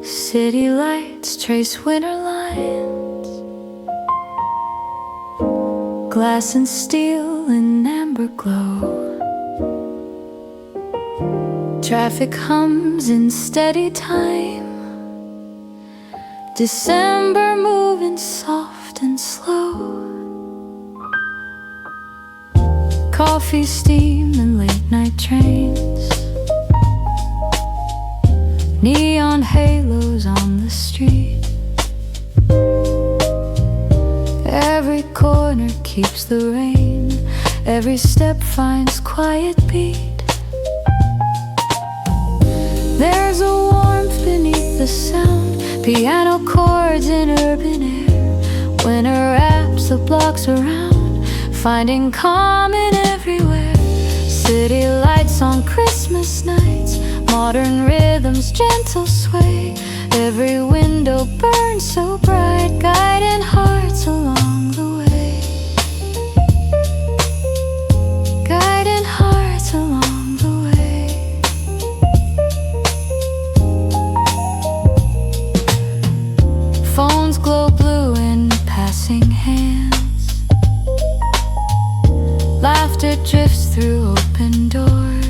City lights trace winter lines, glass and steel in amber glow. Traffic hums in steady time, December moving soft and slow. Coffee steam and late night trains, neon halos on the street. Every corner keeps the rain, every step finds quiet beat. There's a warmth beneath the sound, piano chords in urban air. Winter wraps the blocks around, finding calm in everywhere. City lights on Christmas nights, modern rhythms gentle sway. Every window burns so bright, guiding hearts along the way. Guiding hearts along the way. Phones glow blue in passing hands, laughter drifts through open doors.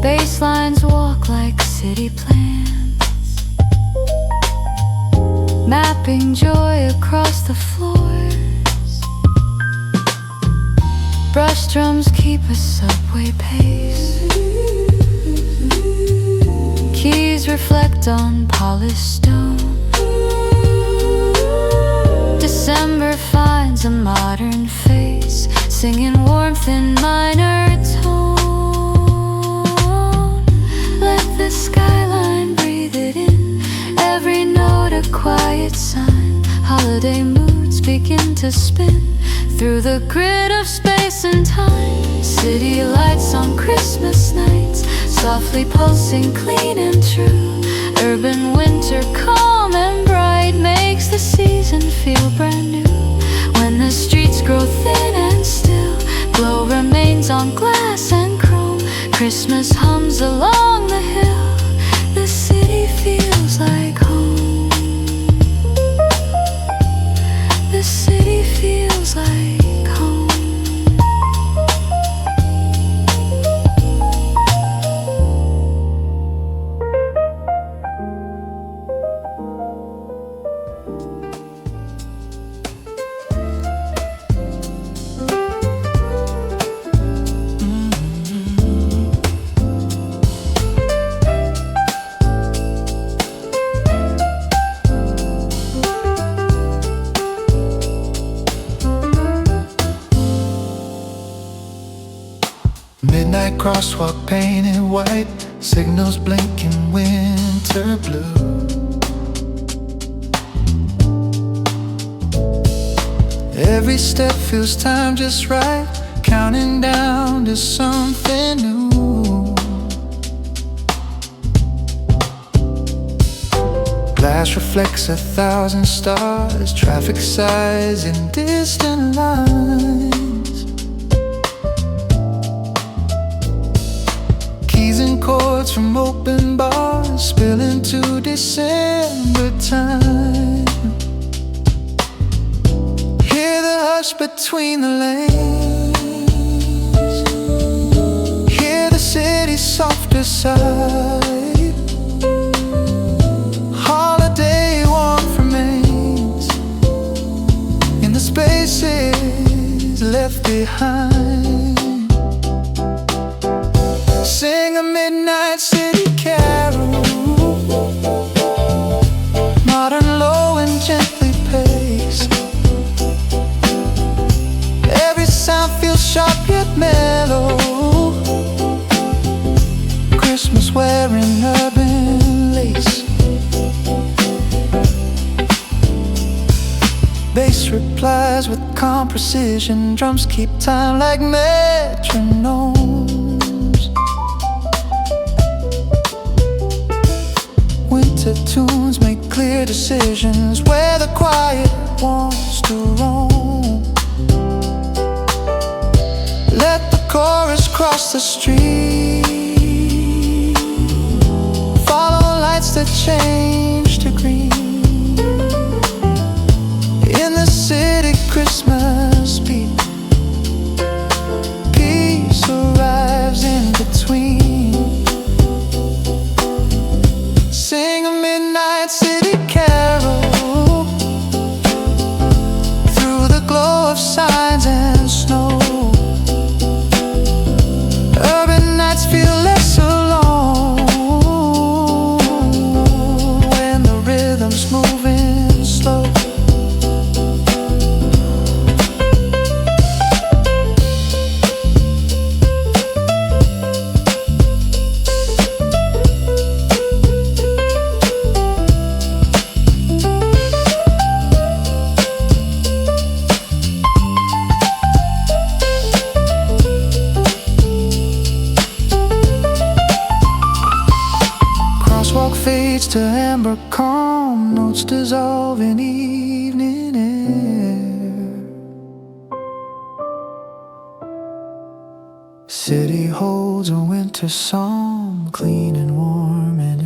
Baselines walk like city plans, mapping joy across the floors. Brush drums keep a subway pace, keys reflect on polished stone. December finds a modern face, singing warmth in minor tone. Let the skyline breathe it in, every note a quiet sign. Holiday moods begin to spin through the grid of space and time. City lights on Christmas nights, softly pulsing clean and true. Urban winter calm and bright makes the season feel brand new. When the streets grow thin and still, glow remains on glass and chrome. Christmas hums along the hill, the city feels like home. The city feels like home. Midnight crosswalk painted white, signals blinking winter blue. Every step feels time just right, counting down to something new. Glass reflects 1,000 stars, traffic sighs in distant lines. Keys and chords from open bars spill into December time. Hear the hush between the lanes, hear the city's softer side. Holiday warmth remains in the spaces left behind. Sing a midnight city carol, modern, low and gently paced. Every sound feels sharp yet mellow. Christmas wearing urban lace. Bass replies with calm precision, drums keep time like metronomes. Winter tunes make clear decisions where the quiet wants to roam. Let the chorus cross the street, follow lights that change to green. In the city Christmas beat, peace arrives in between. Sing a midnight city carol through the glow of signs and snow. Urban nights feel less alone when the rhythm's moving slow. Crosswalk fades to amber calm, notes dissolve in evening air. City holds a winter song, clean and warm and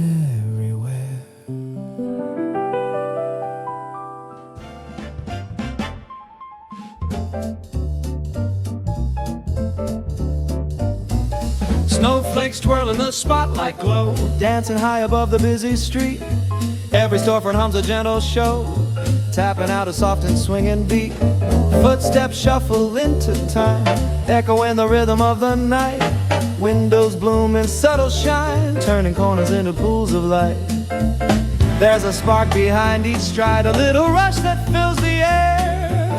everywhere. Snowflakes twirl in the spotlight glow, dancing high above the busy street. Every storefront hums a gentle show, tapping out a soft and swinging beat. Footsteps shuffle into time, echoing the rhythm of the night. Windows bloom in subtle shine, turning corners into pools of light. There's a spark behind each stride, a little rush that fills the air.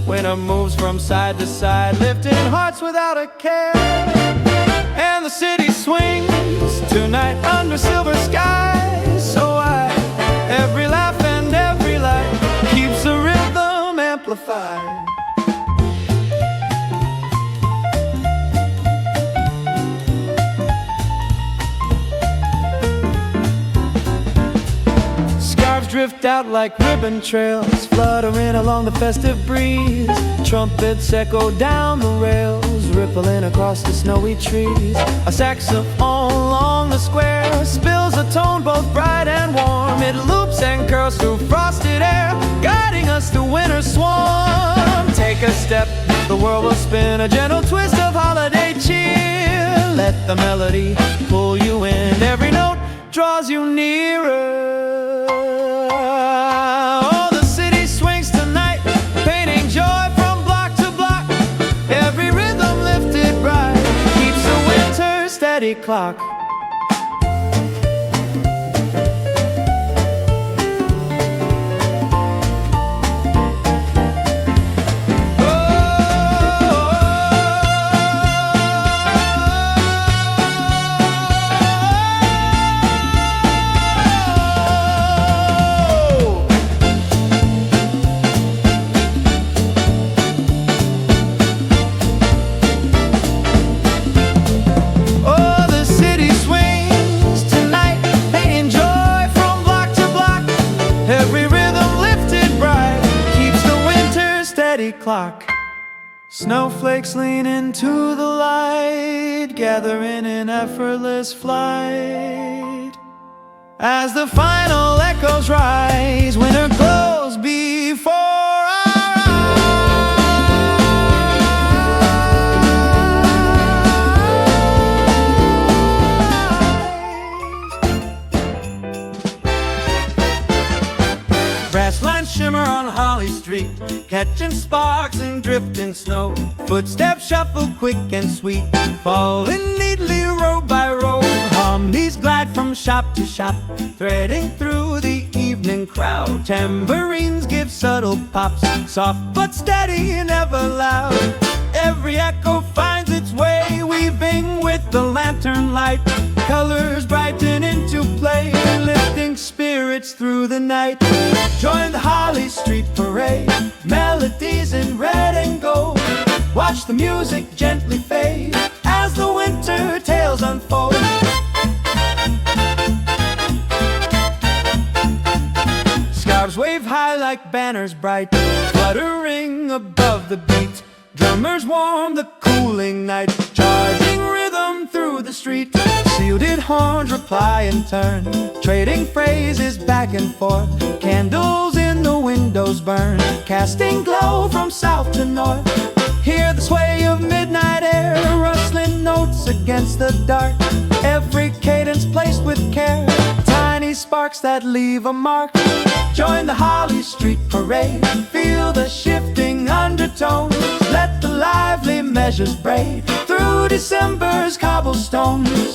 Winter moves from side to side, lifting hearts without a care. And the city swings tonight under silver skies so high. Every laugh and every light keeps the rhythm amplified. Scarves drift out like ribbon trails, fluttering along the festive breeze. Trumpets echo down the rails, rippling across the snowy trees. A saxophone along the square spills a tone both bright and warm. It loops and curls through frosted air, guiding us to winter's swarm. Take a step, the world will spin, a gentle twist of holiday cheer. Let the melody pull you in, every note draws you nearer. Oh, the city swings tonight, painting joy from block to block. Every rhythm lifted bright keeps the winter steady clock. Clock. Snowflakes lean into the light, gathering in effortless flight. As the final echoes rise, winter glows before our eyes. Brass lines shimmer on Holly Street, catching sparks and drifting snow. Footsteps shuffle quick and sweet, falling neatly row by row. Harmonies glide from shop to shop, threading through the evening crowd. Tambourines give subtle pops, soft but steady and ever loud. Every echo finds its way, weaving with the lantern light. Colors brighten into play, lifting spirits through the night. Join the Holly Street parade, melodies in red and gold. Watch the music gently fade as the winter tales unfold. Arms wave high like banners bright, fluttering above the beat. Drummers warm the cooling night, charging rhythm through the street. Shielded horns reply in turn, trading phrases back and forth. Candles in the windows burn, casting glow from south to north. Hear the sway of midnight air, rustling notes against the dark. Every cadence placed with care, tiny sparks that leave a mark. Join the Holly Street parade, feel the shifting undertones. Let the lively measures braid through December's cobblestones.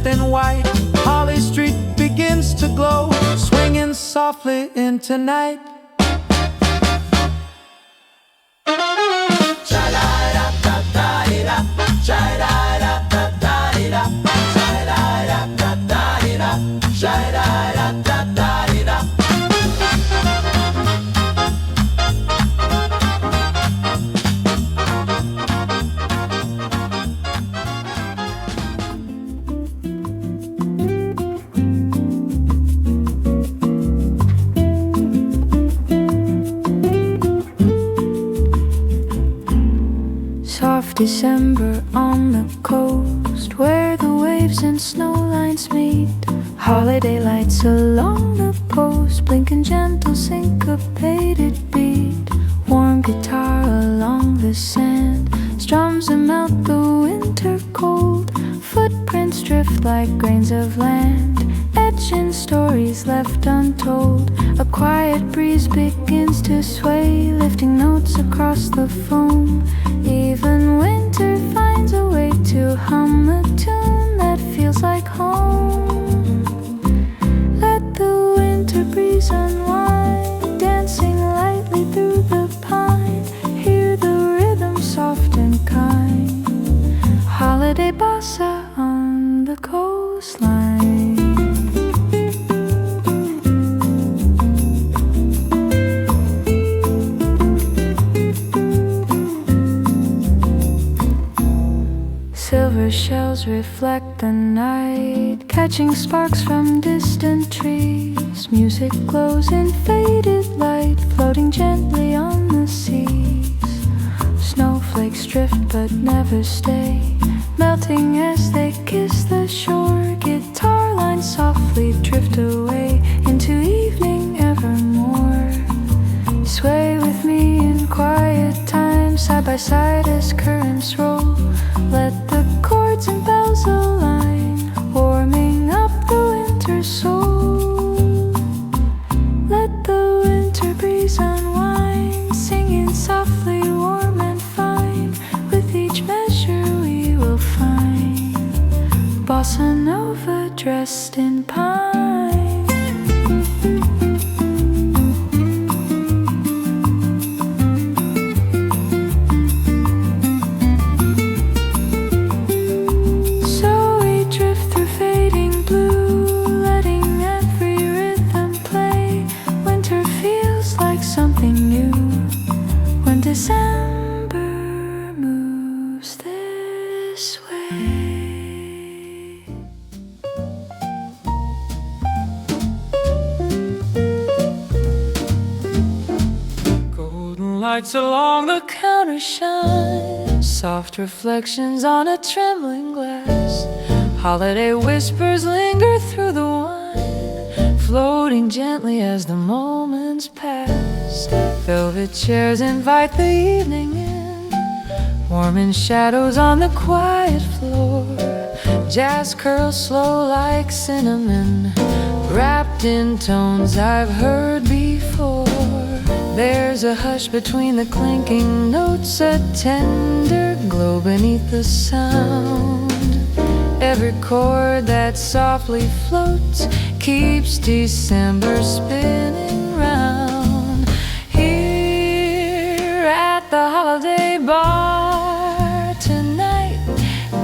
And white, Holly Street begins to glow, swinging softly into night. December on the coast, where the waves and snow lines meet. Holiday lights along the coast, blinking gentle syncopated beat. Warm guitar along the sand, strums and melt the winter cold. Footprints drift like grains of land, etching stories left untold. A quiet breeze begins to sway, lifting notes across the foam. Even winter finds a way to hum a tune that feels like home. Let the winter breeze unwind, dancing lightly through the pine. Hear the rhythm soft and kind, holiday bossa on the coastline. Silver shells reflect the night, catching sparks from distant trees. Music glows in faded light, floating gently on the seas. Snowflakes drift but never stay, melting as they kiss the shore. Guitar lines softly drift away into evening evermore. Sway with me in quiet time, side by side as currents roll. Let the chords and bells align, warming up the winter soul. Let the winter breeze unwind, singing softly, warm and fine. With each measure we will find bossa nova dressed in pine. December moves this way. Golden lights along the counter shine, soft reflections on a trembling glass. Holiday whispers linger through the wine, floating gently as the moments pass. Velvet chairs invite the evening in, warm in shadows on the quiet floor. Jazz curls slow like cinnamon, wrapped in tones I've heard before. There's a hush between the clinking notes, a tender glow beneath the sound. Every chord that softly floats keeps December spinning round. Here at the holiday bar tonight,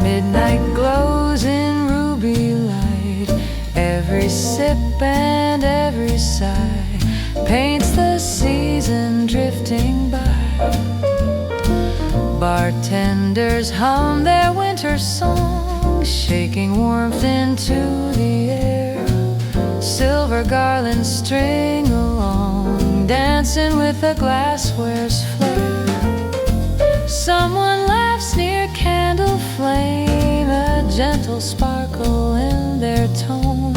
Midnight glows in ruby light. Every sip and every sigh paints the season drifting by. Bartenders hum their winter song, shaking warmth into the air. Silver garlands string along, dancing with the glassware's flare. Someone laughs near candle flame, a gentle sparkle in their tone.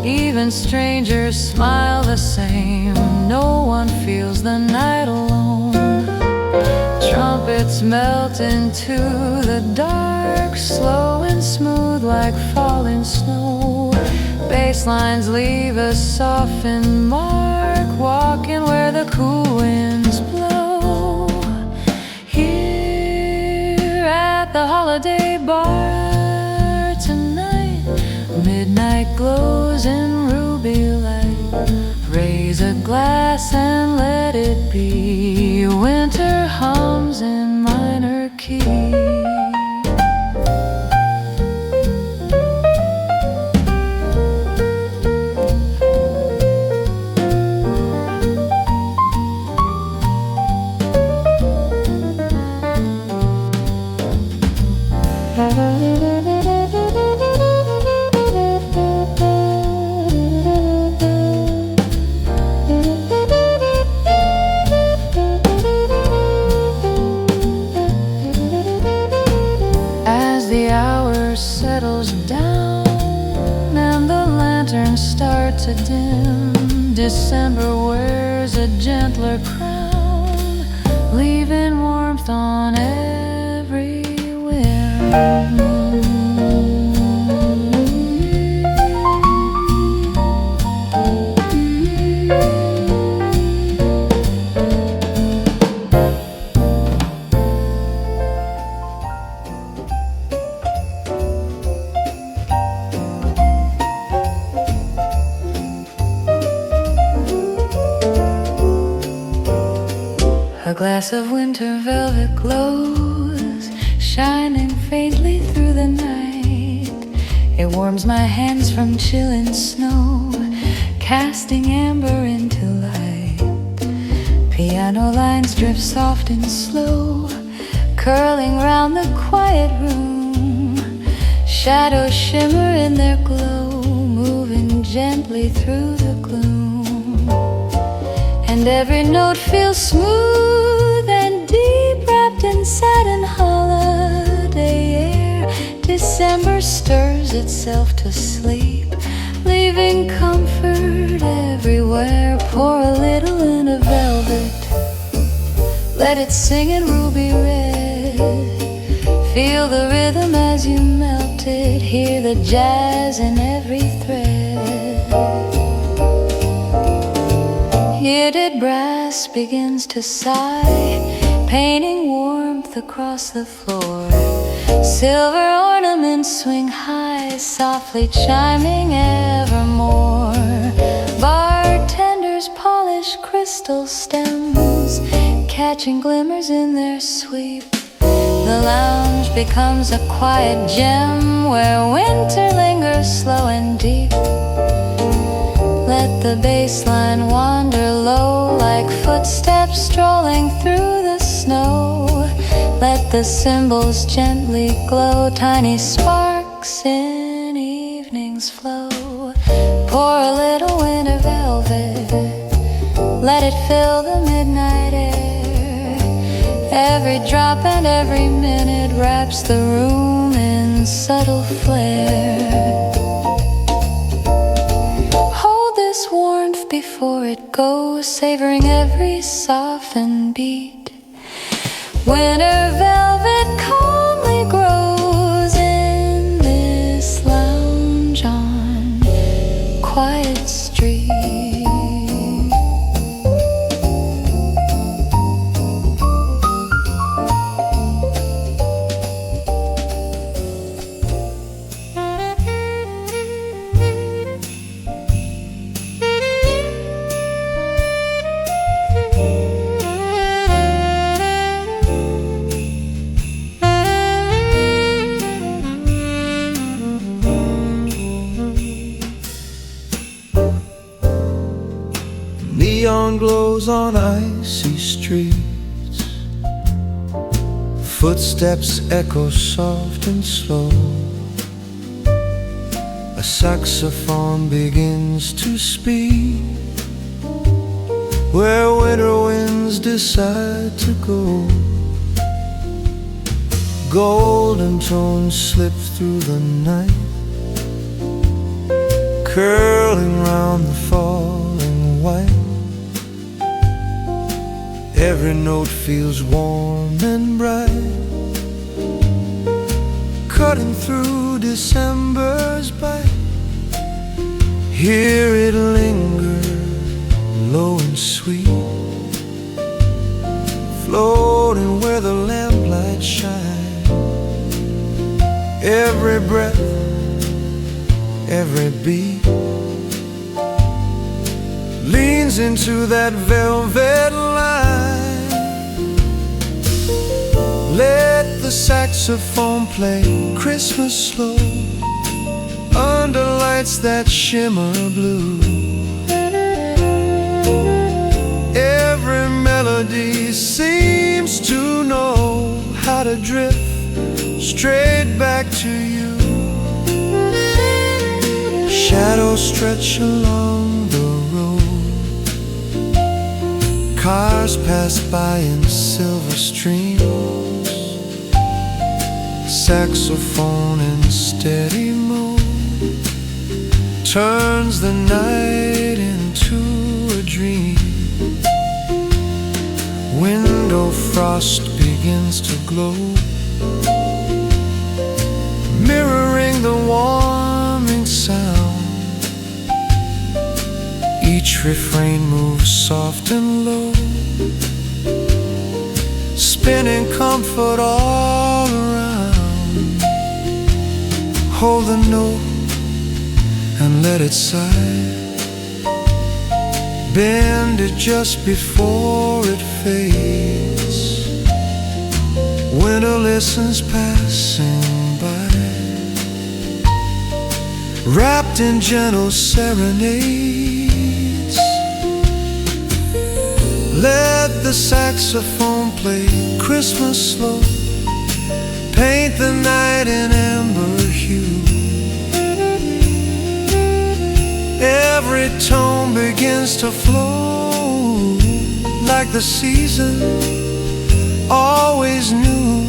Even strangers smile the same, no one feels the night alone. Trumpets melt into the dark, slow and smooth like falling snow. Bass lines leave a softened mark, walking where the cool winds blow. Here at the holiday bar tonight, midnight glows in ruby light. Raise a glass and let it be. Winter hums in minor key. Settles down and the lanterns start to dim. December wears a gentler crown, leaving warmth on every wind. A glass of winter velvet glows, shining faintly through the night. It warms my hands from chill and snow, casting amber into light. Piano lines drift soft and slow, curling round the quiet room. Shadows shimmer in their glow, moving gently through the gloom. And every note feels smooth and deep, wrapped in satin holiday air. December stirs itself to sleep, leaving comfort everywhere. Pour a little in a velvet, let it sing in ruby red. Feel the rhythm as you melt it, hear the jazz in every thread. Bearded brass begins to sigh, painting warmth across the floor. Silver ornaments swing high, softly chiming evermore. Bartenders polish crystal stems, catching glimmers in their sweep. The lounge becomes a quiet gem where winter lingers slow and deep. Let the bass line wander low like footsteps strolling through the snow. Let the cymbals gently glow, tiny sparks in evening's flow. Pour a little winter velvet, let it fill the midnight air. Every drop and every minute wraps the room in subtle flare. Warmth before it goes, savoring every softened beat. Winter velvet calmly grows in this lounge on quiet street. glows on icy streets. Footsteps echo soft and slow. A saxophone begins to speak where winter winds decide to go. Golden tones slip through the night, curling round the falling white. Every note feels warm and bright, cutting through December's bite. Hear it linger, low and sweet, floating where the lamplight shines. Every breath, every beat leans into that velvet line. Let the saxophone play Christmas slow under lights that shimmer blue. Every melody seems to know how to drift straight back to you. Shadows stretch along the road, cars pass by in silver streams. Saxophone in steady mood turns the night into a dream. Window frost begins to glow, mirroring the warming sound. Each refrain moves soft and low, spinning comfort all around. Hold the note and let it sigh, bend it just before it fades. Winter listens passing by, wrapped in gentle serenades. Let the saxophone play Christmas slow, paint the night in amber hue. Every tone begins to flow like the season always knew.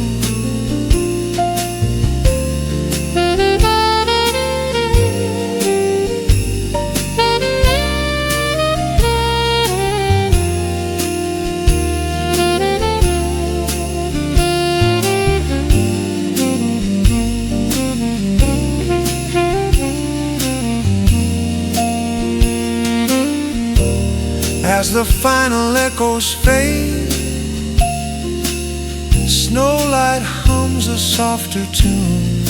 As the final echoes fade, snowlight hums a softer tune.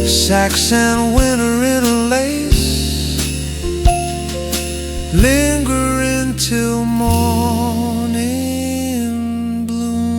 Sax and winter interlace, lingering till morning blooms.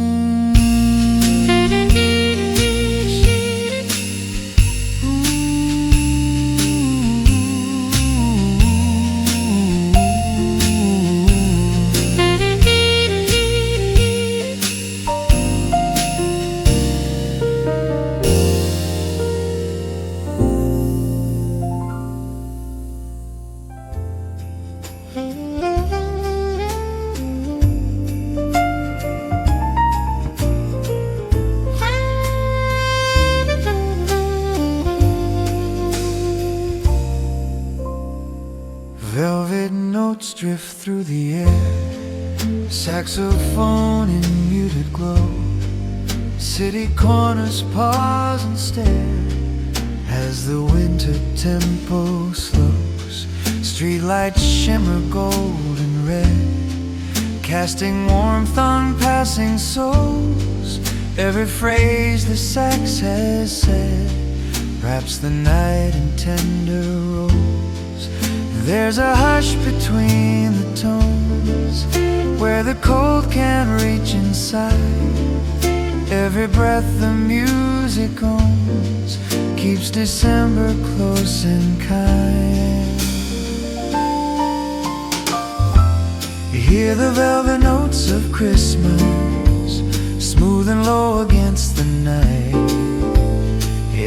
Velvet notes drift through the air, saxophone in muted glow. City corners pause and stare as the winter tempo slows. Streetlights shimmer gold and red, casting warmth on passing souls. Every phrase the sax has said wraps the night in tender rose. There's a hush between the tones where the cold can't reach inside. Every breath the music owns keeps December close and kind. Hear the velvet notes of Christmas, smooth and low against the night.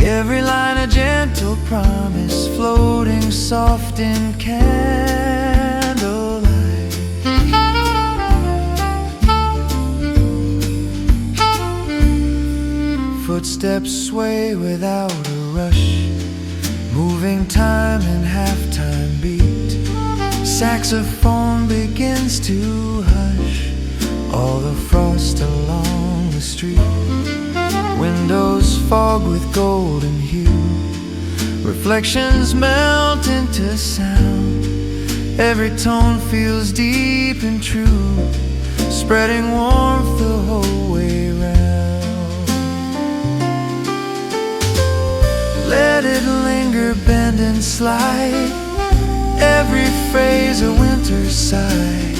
Every line a gentle promise, floating soft in candlelight. Footsteps sway without a rush, moving time in halftime beat. Saxophone begins to hush all the frost along the street. Windows fog with golden hue, reflections melt into sound. Every tone feels deep and true, spreading warmth the whole way round. Let it linger, bend and slide, every phrase a winter sigh.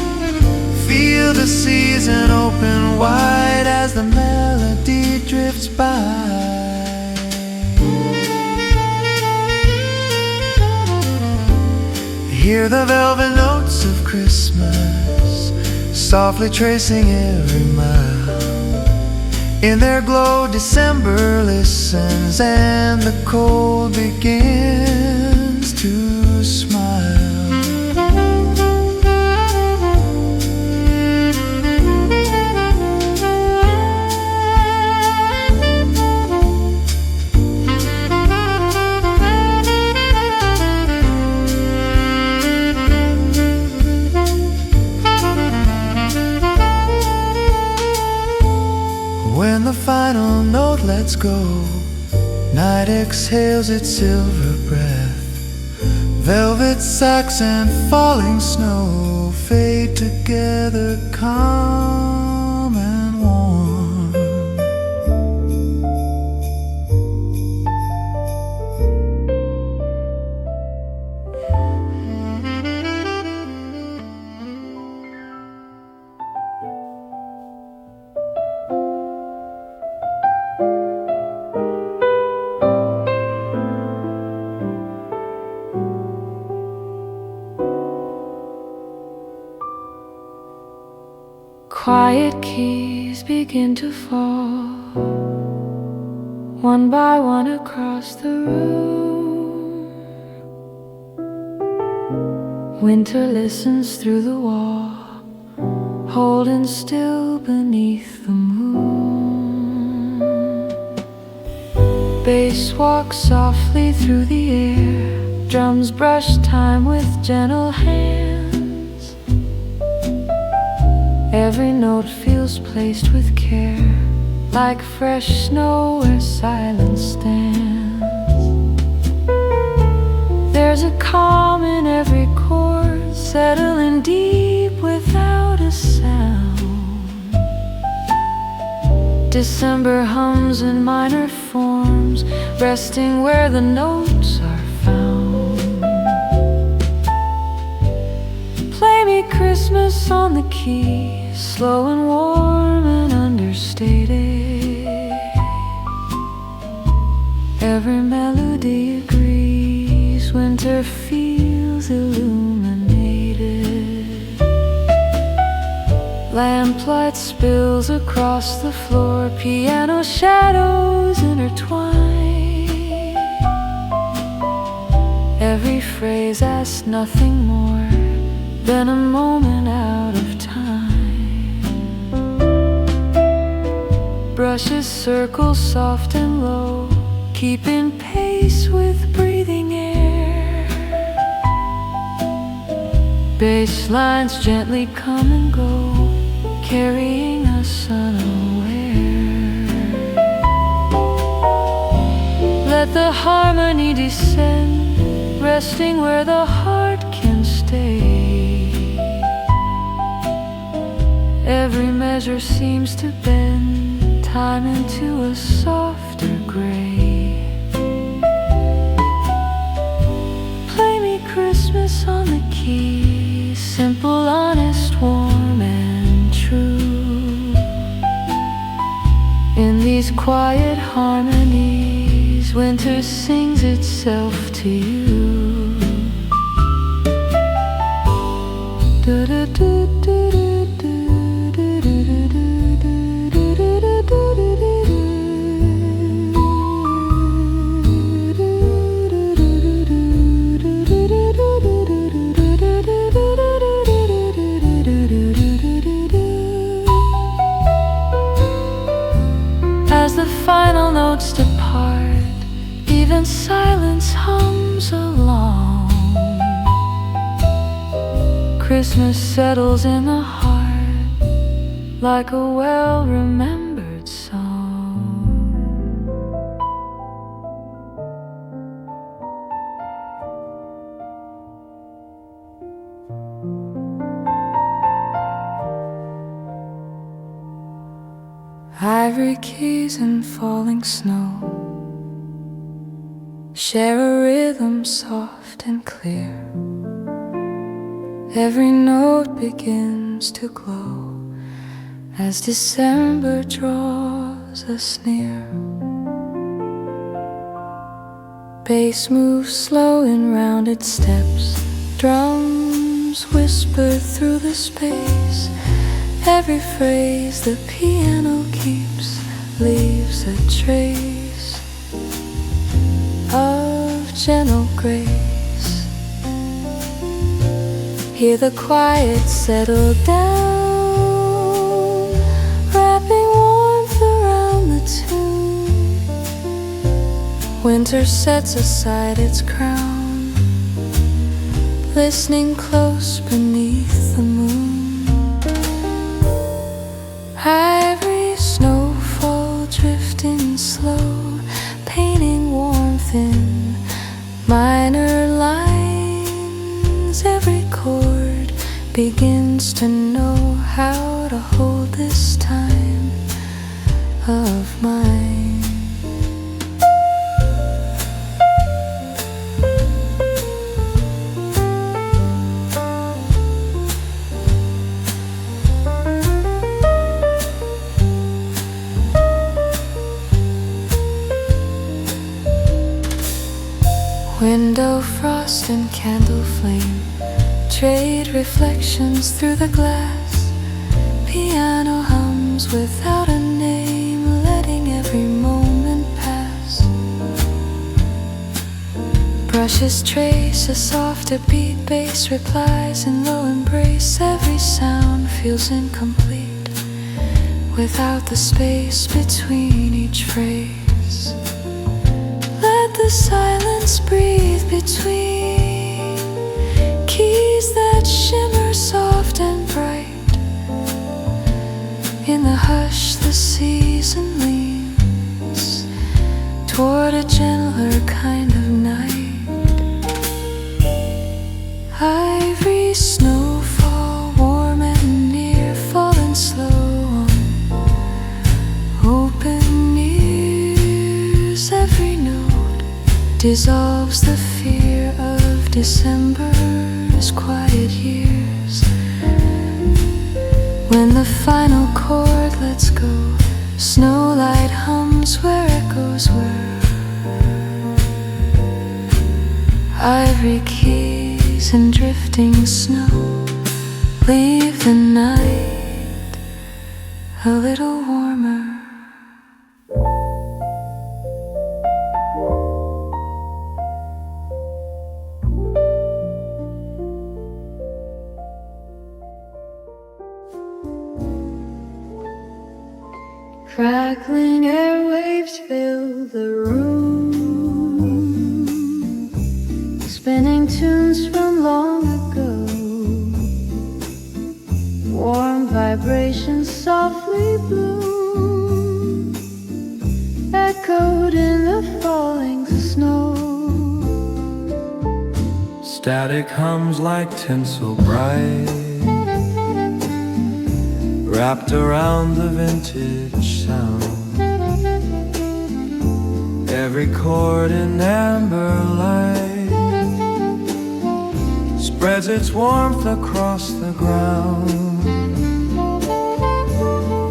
Feel the season open wide as the melody drifts by. Hear the velvet notes of Christmas, softly tracing every mile. In their glow December listens, and the cold begins to smile. When the final note lets go, night exhales its silver breath. Velvet sacks and falling snow fade together, calm and warm. Quiet keys begin to fall, one by one across the room. Winter listens through the wall, holding still beneath the moon. Bass walks softly through the air, drums brush time with gentle hands. Every note feels placed with care, like fresh snow where silence stands. There's a calm in every chord, settling deep without a sound. December hums in minor forms, resting where the notes are found. Play me Christmas on the key, slow and warm and understated. Every melody agrees, winter feels illuminated. Lamplight spills across the floor, piano shadows intertwine. Every phrase asks nothing more than a moment out of time. Brushes circle soft and low, keeping pace with breathing air. Bass lines gently come and go, carrying us unaware. Let the harmony descend, resting where the heart can stay. Every measure seems to bend time into a softer gray. Play me Christmas on the key, simple, honest, warm and true. In these quiet harmonies, winter sings itself to you. As the final notes depart, even silence hums along. Christmas settles in the heart like a well-remembered song. Ivory keys and falling snow share a rhythm soft and clear. Every note begins to glow as December draws us near. Bass moves slow in rounded steps, drums whisper through the space. Every phrase the piano keeps leaves a trace of gentle grace. Hear the quiet settle down, wrapping warmth around the tune. Winter sets aside its crown, listening close beneath the moon. Ivory snowfall drifting slow, painting warmth in minor lines. Every chord begins to know how to hold this time of mine. Window frost and candle flame trade reflections through the glass. Piano hums without a name, letting every moment pass. Brushes trace a softer beat, bass replies in low embrace. Every sound feels incomplete without the space between each phrase. Let the silence breathe between keys that shimmer soft and bright. In the hush the season leans toward a gentler kind of night. Ivory snowfall, warm and near, falling slow on open ears. Every note dissolves the fear of December's quiet years. When the final chord lets go, snowlight hums where echoes were. Ivory keys and drifting snow leave the night a little warmer. Crackling airwaves fill the room, spinning tunes from long ago. Warm vibrations softly bloom, echoed in the falling snow. Static hums like tinsel bright, wrapped around the vintage sound. Every chord in amber light spreads its warmth across the ground.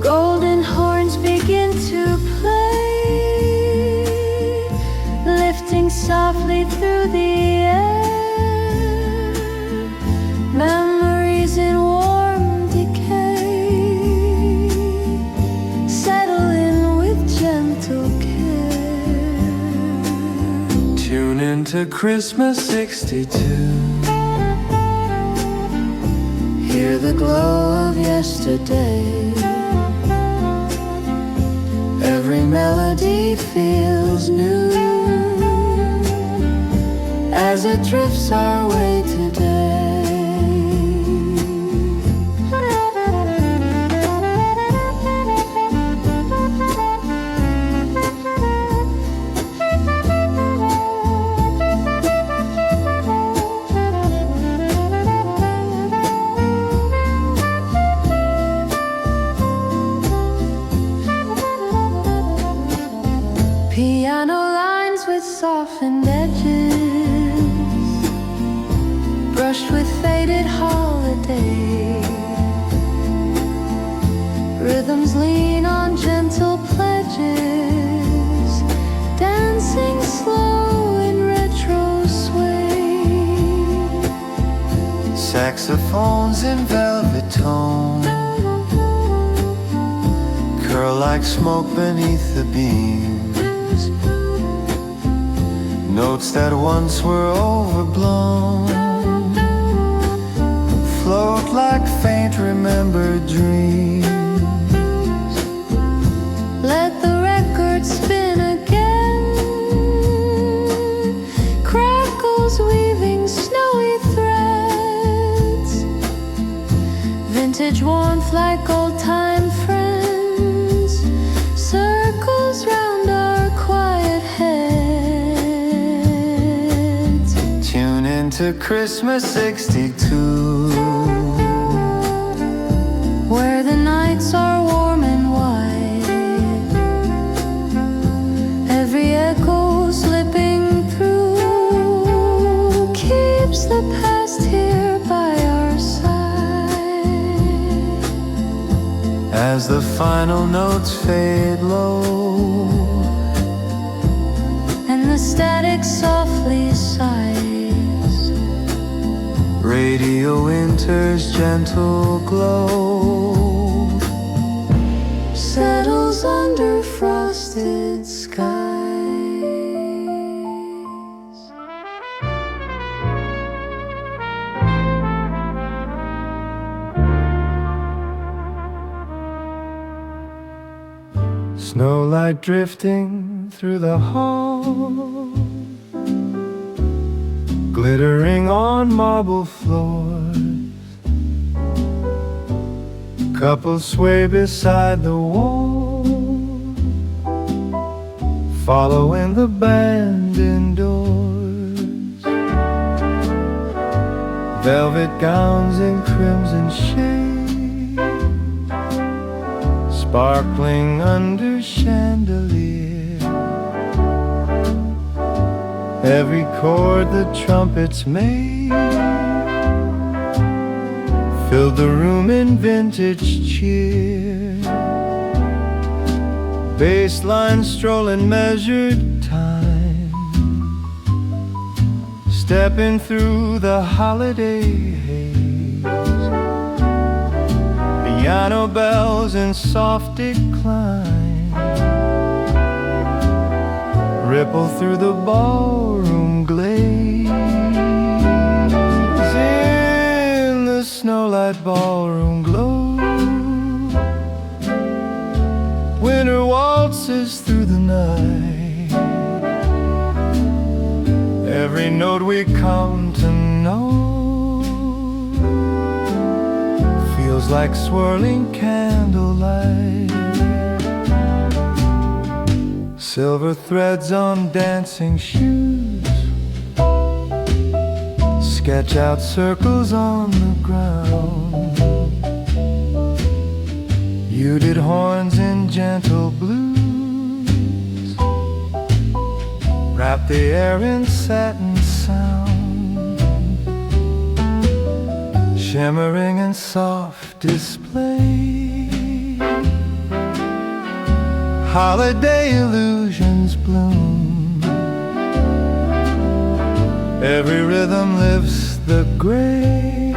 Golden horns begin to play, lifting softly through the air. Memories in into Christmas 62. Hear the glow of yesterday. Every melody feels new as it drifts our way today. Piano lines with softened edges, brushed with faded holiday. Rhythms lean on gentle pledges, dancing slow in retro sway. Saxophones in velvet tone curl like smoke beneath the beams. Notes that once were overblown float like faint remembered dreams. Let the record spin again, crackles weaving snowy threads, vintage warmth like old time friends, circles round our quiet heads. Tune into Christmas 62, where the nights are warm and wide, every echo slipping through keeps the past here by our side. as the final notes fade low And the static softly sighs, radio enters gentle glow, settles under frosted skies. snowlight drifting through the hall, glittering on marble floors. Couples sway beside the wall, following the band indoors. Velvet gowns in crimson shade, sparkling under chandelier. Every chord the trumpets made filled the room in vintage cheer. Bass line strolling measured time, stepping through the holiday haze. Piano bells in soft decline ripple through the ballroom glaze. In the snowlight ballroom glow, winter waltzes through the night. Every note we come to know feels like swirling candlelight. Silver threads on dancing shoes sketch out circles on the ground. Muted horns in gentle blues wrap the air in satin sound, shimmering in soft display. Holiday illusions bloom, every rhythm lifts the gray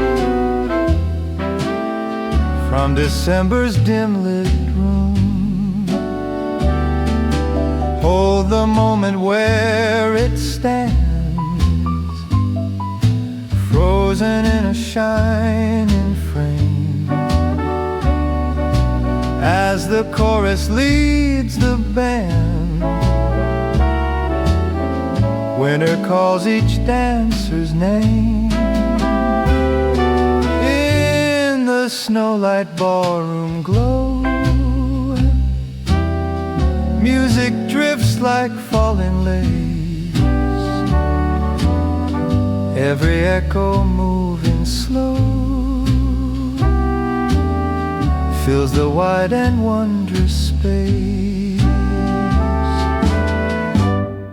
from December's dim lit room. Hold the moment where it stands, frozen in a shining frame. As the chorus leads the band, winter calls each dancer's name. In the snowlight ballroom glow, music drifts like falling leaves, every echo moving slow fills the wide and wondrous space.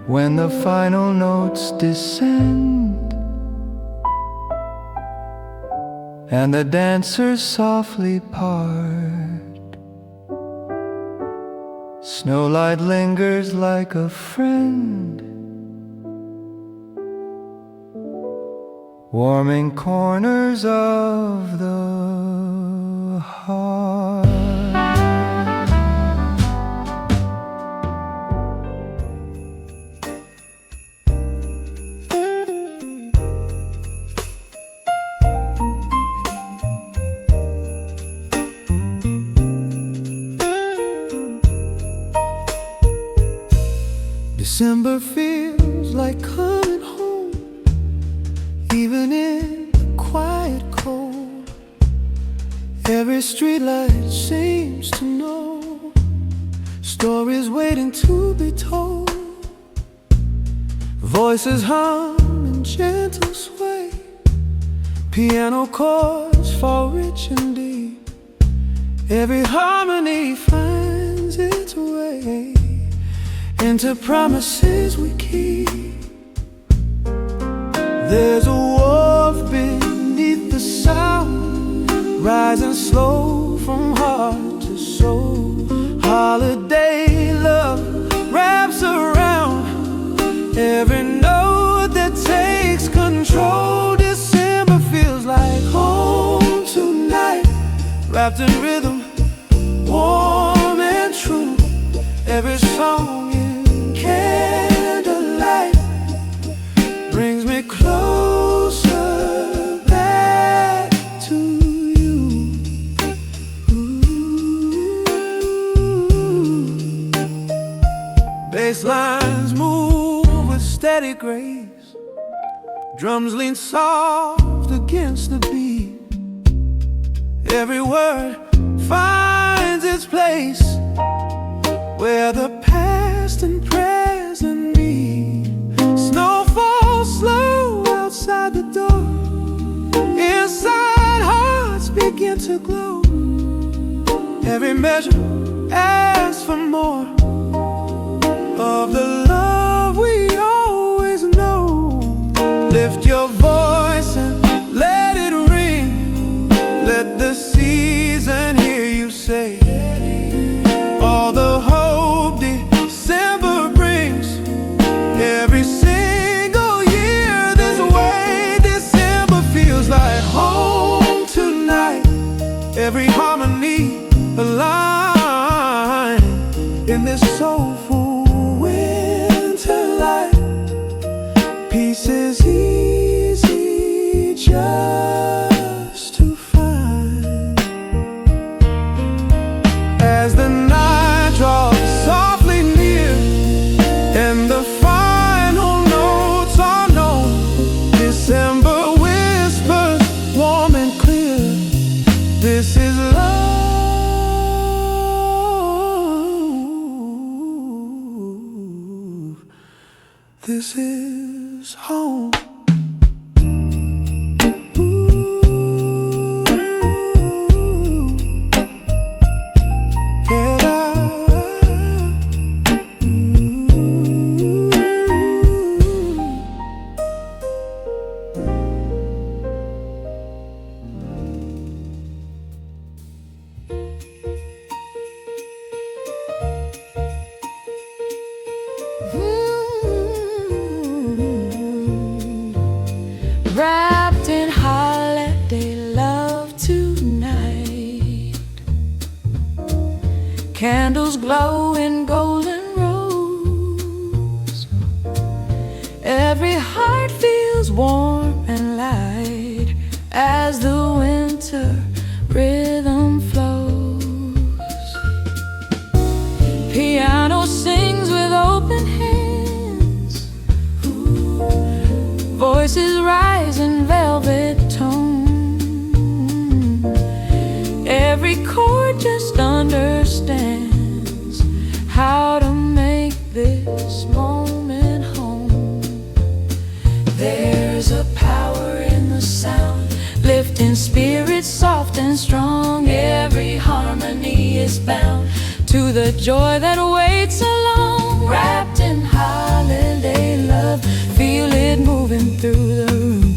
When the final notes descend and the dancers softly part, snowlight lingers like a friend, warming corners of the heart. December feels like coming home, even in the quiet cold. Every streetlight seems to know stories waiting to be told. Voices hum in gentle sway, piano chords fall rich and deep. Every harmony finds its way into promises we keep. There's a warmth beneath the sound, rising slow from heart to soul. Holiday love wraps around every note that takes control. December feels like home tonight, wrapped in rhythm, warm and true. Every song in candlelight brings me closer back to you. Bass lines move with steady grace, drums lean soft against the beat. Every word finds its place where the past and present meet. Snow falls slow outside the door, inside hearts begin to glow. Every measure asks for more of the love we always know. Lift your voice and let it ring, let the season hear you say all the hope December brings. Every single year this way, December feels like home tonight. Every harmony aligned in this soulful winter light. Peace is easy just to find as the night draws softly near and the final notes are known. December whispers warm and clear, this is love, this is home. voices rise in velvet tone. Every chord just understands how to make this moment home. There's a power in the sound, lifting spirits soft and strong. Every harmony is bound to the joy that waits along. Wrapped in holiday love, feel it moving through the room.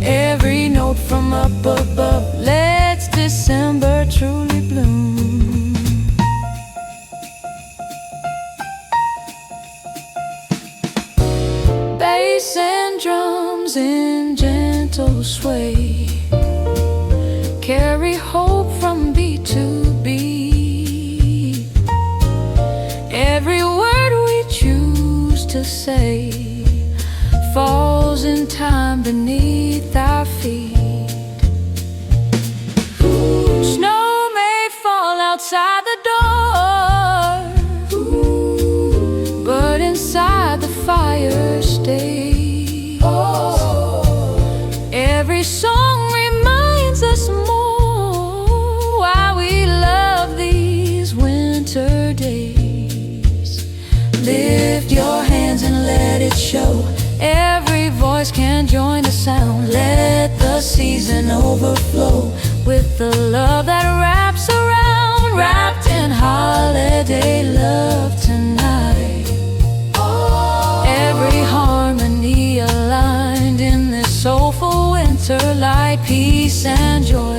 Every note from up above lets December truly bloom. Bass and drums in gentle sway carry hope from beat to beat. Every word we choose to say falls in time beneath our feet. Snow may fall outside the door, but inside the fire stays. Every song reminds us more why we love these winter days. Lift your hands and let it show. Every voice can join the sound. Let the season overflow with the love that wraps around. Wrapped in holiday love tonight. Every harmony aligned in this soulful winter light. Peace and joy